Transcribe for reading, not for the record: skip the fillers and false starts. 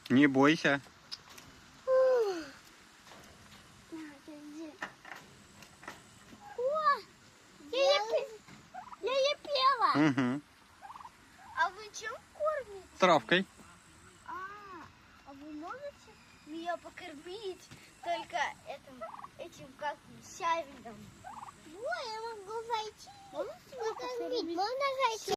Не бойся. Я ей пела. Угу. А вы чем кормите? Травкой. А вы можете меня покормить только этим как сявином? Ой, я могу зайти. Можно покормить? Можно зайти?